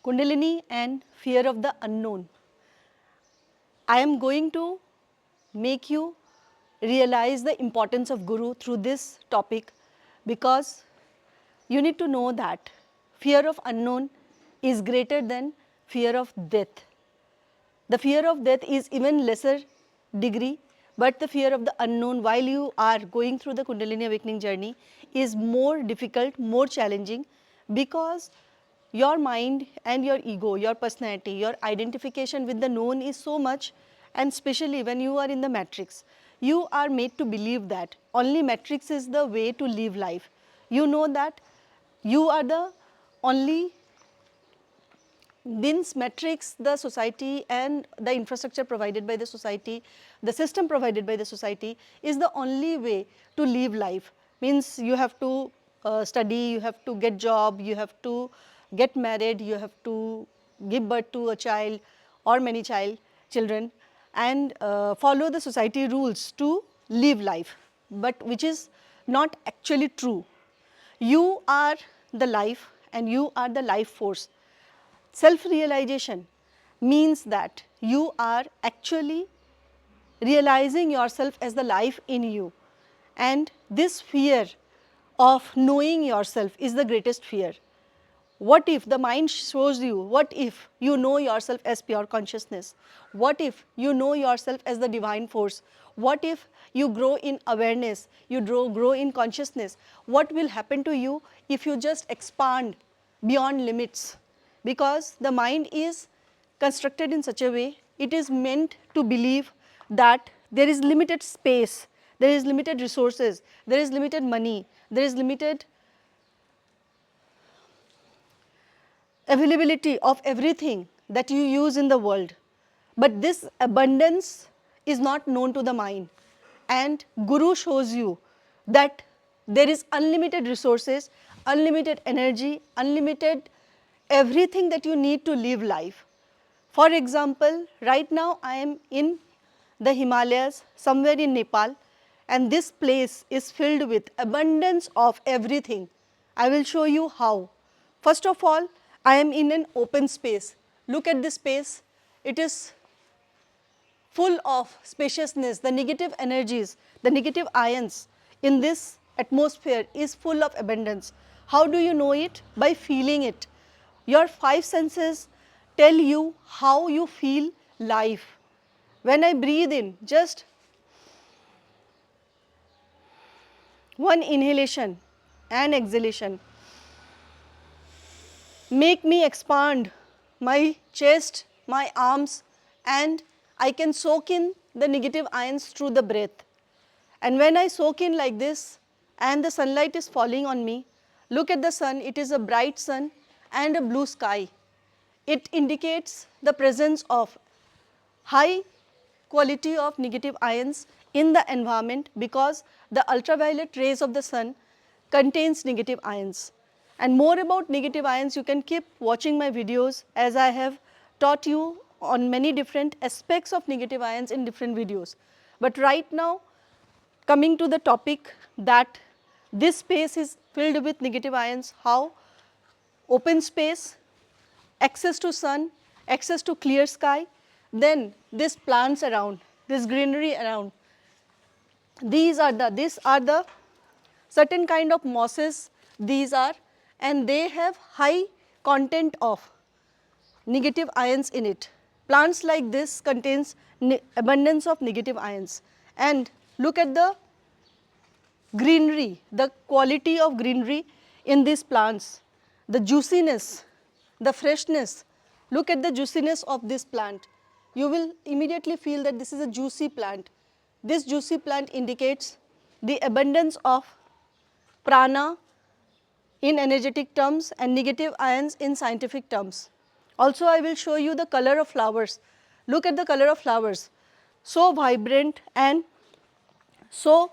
Kundalini and fear of the unknown. I am going to make you realize the importance of Guru through this topic, because you need to know that fear of unknown is greater than fear of death. The fear of death is even lesser degree, but the fear of the unknown while you are going through the Kundalini Awakening journey is more difficult, more challenging, because your mind and your ego, your personality, your identification with the known is so much, and especially when you are in the matrix, you are made to believe that only matrix is the way to live life. You know that you are the only means matrix, the society and the infrastructure provided by the society, the system provided by the society is the only way to live life. Means you have to study, you have to get job, you have to get married, you have to give birth to a child or many children, and follow the society rules to live life, but which is not actually true. You are the life and you are the life force. Self-realization means that you are actually realizing yourself as the life in you, and this fear of knowing yourself is the greatest fear. What if the mind shows you, what if you know yourself as pure consciousness? What if you know yourself as the divine force? What if you grow in awareness, you grow in consciousness? What will happen to you if you just expand beyond limits? Because the mind is constructed in such a way, it is meant to believe that there is limited space, there is limited resources, there is limited money, there is limited availability of everything that you use in the world. But this abundance is not known to the mind, and Guru shows you that there is unlimited resources, unlimited energy, unlimited everything that you need to live life. For example, right now I am in the Himalayas, somewhere in Nepal, and this place is filled with abundance of everything. I will show you how. First of all, I am in an open space. Look at this space. It is full of spaciousness. The negative energies, the negative ions in this atmosphere is full of abundance. How do you know it? By feeling it. Your five senses tell you how you feel life. When I breathe in, just one inhalation and exhalation make me expand my chest, my arms, and I can soak in the negative ions through the breath. And when I soak in like this and the sunlight is falling on me, look at the sun, it is a bright sun and a blue sky. It indicates the presence of high quality of negative ions in the environment, because the ultraviolet rays of the sun contains negative ions. And more about negative ions, you can keep watching my videos, as I have taught you on many different aspects of negative ions in different videos. But right now, coming to the topic that this space is filled with negative ions, how? Open space, access to sun, access to clear sky, then these plants around, this greenery around. These are the certain kind of mosses these are, and they have high content of negative ions in it. Plants like this contains abundance of negative ions. And look at the greenery, the quality of greenery in these plants, the juiciness, the freshness. Look at the juiciness of this plant. You will immediately feel that this is a juicy plant. This juicy plant indicates the abundance of prana in energetic terms and negative ions in scientific terms. Also, I will show you the color of flowers. Look at the color of flowers, so vibrant and so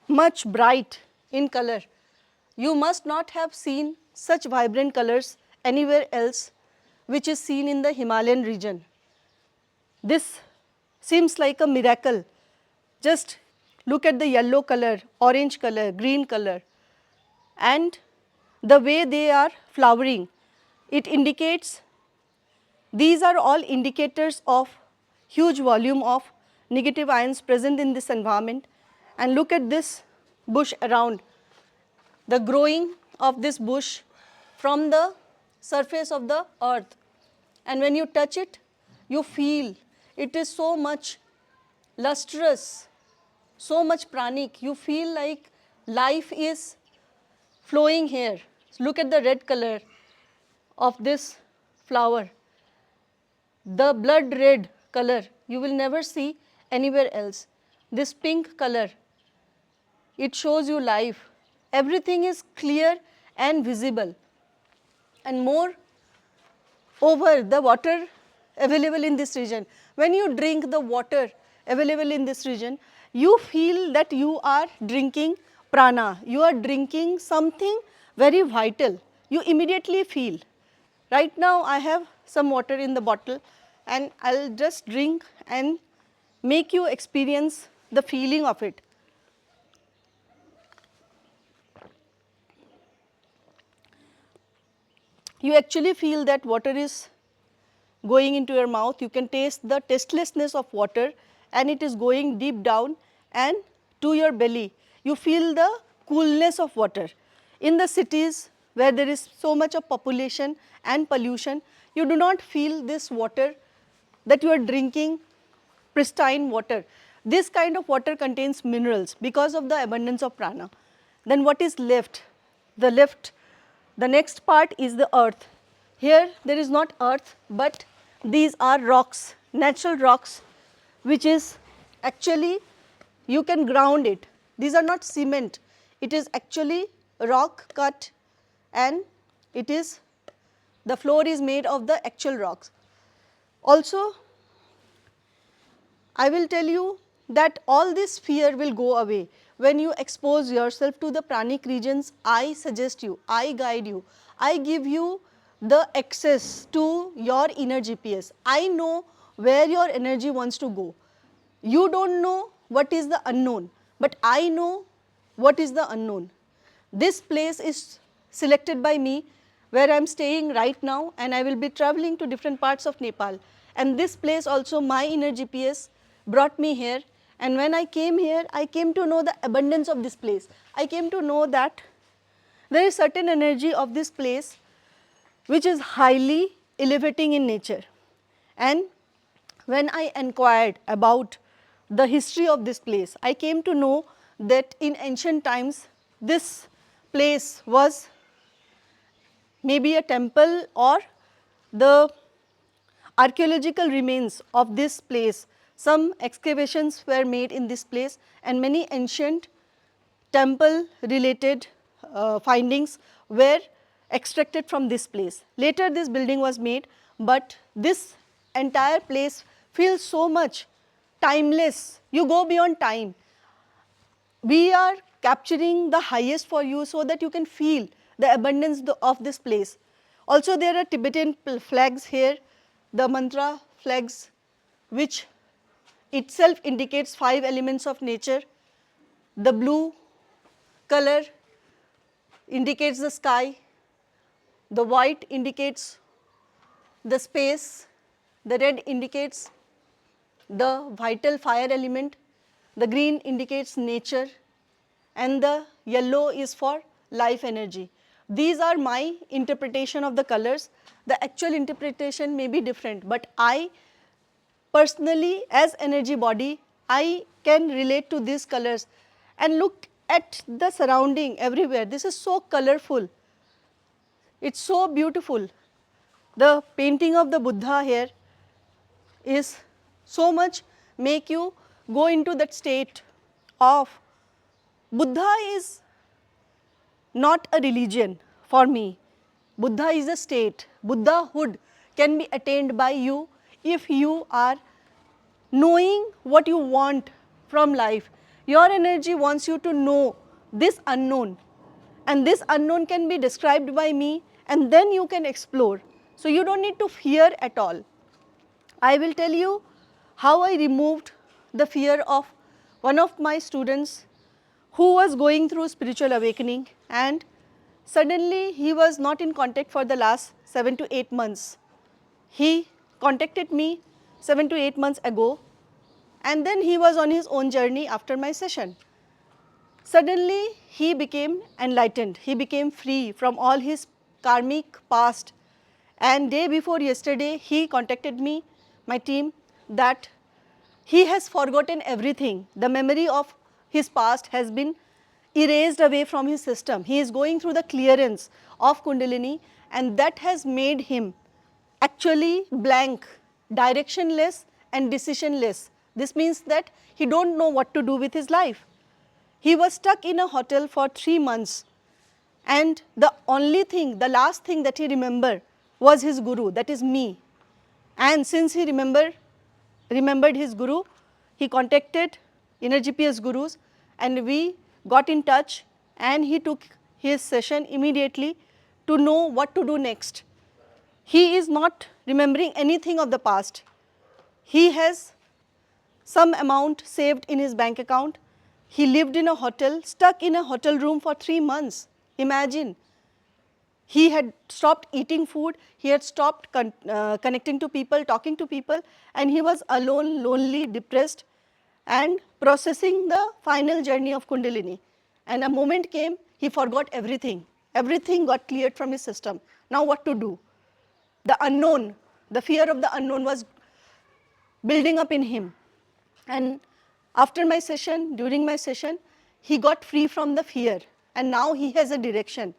much bright in color. You must not have seen such vibrant colors anywhere else, which is seen in the Himalayan region. This seems like a miracle. Just look at the yellow color, orange color, green color, and the way they are flowering. It indicates These are all indicators of huge volume of negative ions present in this environment. And look at this bush around, the growing of this bush from the surface of the earth. And when you touch it, you feel it is so much lustrous, so much pranic. You feel like life is flowing here. Look at the red color of this flower. The blood red color you will never see anywhere else. This pink color, it shows you life. Everything is clear and visible. And more over the water available in this region. When you drink the water available in this region, you feel that you are drinking prana. You are drinking something very vital. You immediately feel. Right now I have some water in the bottle and I'll just drink and make you experience the feeling of it. You actually feel that water is going into your mouth. You can taste the tastelessness of water and it is going deep down and to your belly. You feel the coolness of water. In the cities where there is so much of population and pollution, you do not feel this water that you are drinking pristine water. This kind of water contains minerals because of the abundance of prana. Then what is left? The next part is the earth. Here there is not earth, but these are rocks, natural rocks, which is actually you can ground it. These are not cement, it is actually rock cut and the floor is made of the actual rocks. Also, I will tell you that all this fear will go away when you expose yourself to the pranic regions. I suggest you, I guide you, I give you the access to your inner GPS. I know where your energy wants to go. You don't know what is the unknown, but I know what is the unknown. This place is selected by me where I am staying right now, and I will be traveling to different parts of Nepal. And this place also, my inner GPS brought me here, and when I came here, I came to know the abundance of this place. I came to know that there is certain energy of this place which is highly elevating in nature. And when I inquired about the history of this place, I came to know that in ancient times this place was maybe a temple or the archaeological remains of this place. Some excavations were made in this place and many ancient temple related findings were extracted from this place. Later this building was made, but this entire place feels so much timeless. You go beyond time. We are capturing the highest for you so that you can feel the abundance of this place. Also there are Tibetan flags here, the mantra flags, which itself indicates 5 elements of nature. The blue color indicates the sky, the white indicates the space, the red indicates the vital fire element, the green indicates nature, and the yellow is for life energy. These are my interpretation of the colors. The actual interpretation may be different, but I personally, as energy body, I can relate to these colors. And look at the surrounding everywhere. This is so colorful. It's so beautiful. The painting of the Buddha here is so much make you go into that state of Buddha is not a religion for me. Buddha is a state. Buddhahood can be attained by you if you are knowing what you want from life. Your energy wants you to know this unknown, and this unknown can be described by me, and then you can explore. So you don't need to fear at all. I will tell you how I removed the fear of one of my students who was going through spiritual awakening, and suddenly he was not in contact for the last 7 to 8 months. He contacted me 7 to 8 months ago, and then he was on his own journey after my session. Suddenly he became enlightened, he became free from all his karmic past, and day before yesterday he contacted me, my team, that he has forgotten everything. The memory of his past has been erased away from his system. He is going through the clearance of Kundalini, and that has made him actually blank, directionless and decisionless. This means that he don't know what to do with his life. He was stuck in a hotel for 3 months, and the only thing, the last thing that he remembered was his guru, that is me. And since he remembered his guru, he contacted inner GPS gurus, and we got in touch, and he took his session immediately to know what to do next. He is not remembering anything of the past. He has some amount saved in his bank account. He lived in a hotel, stuck in a hotel room for 3 months. Imagine. He had stopped eating food, he had stopped connecting to people, talking to people, and he was alone, lonely, depressed, and processing the final journey of Kundalini. And a moment came, he forgot everything. Everything got cleared from his system. Now what to do? The unknown, the fear of the unknown was building up in him. And after my session, during my session, he got free from the fear, and now he has a direction.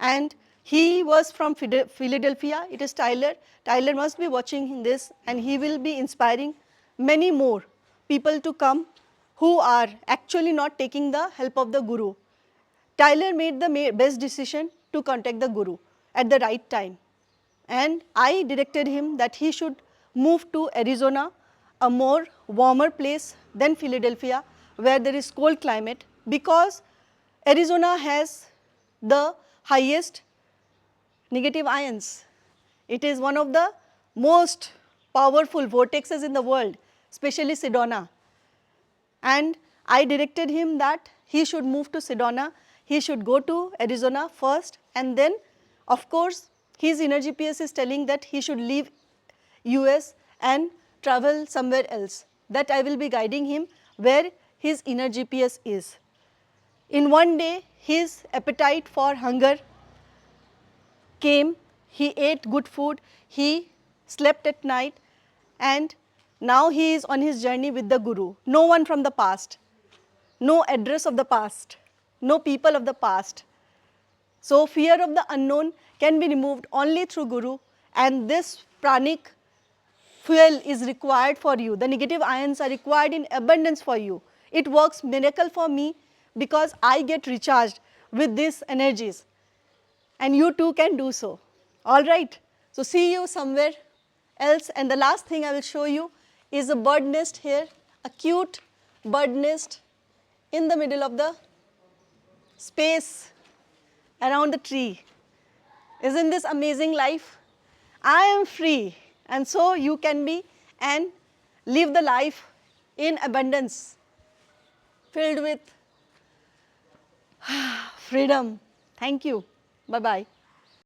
And he was from Philadelphia, it is Tyler. Tyler must be watching this, and he will be inspiring many more people to come who are actually not taking the help of the guru. Tyler made the best decision to contact the guru at the right time. And I directed him that he should move to Arizona, a more warmer place than Philadelphia, where there is cold climate, because Arizona has the highest negative ions. It is one of the most powerful vortexes in the world, especially Sedona. And I directed him that he should move to Sedona, he should go to Arizona first, and then of course his inner GPS is telling that he should leave US and travel somewhere else. That I will be guiding him where his inner GPS is. In one day, his appetite for hunger came, he ate good food, he slept at night, and now he is on his journey with the guru. No one from the past, no address of the past, no people of the past. So fear of the unknown can be removed only through guru, and this pranic fuel is required for you. The negative ions are required in abundance for you. It works miracle for me because I get recharged with these energies, and you too can do so. All right. So see you somewhere else. And the last thing I will show you is a bird nest here, a cute bird nest in the middle of the space around the tree. Isn't this amazing life? I am free, and so you can be, and live the life in abundance, filled with freedom. Thank you. Bye-bye.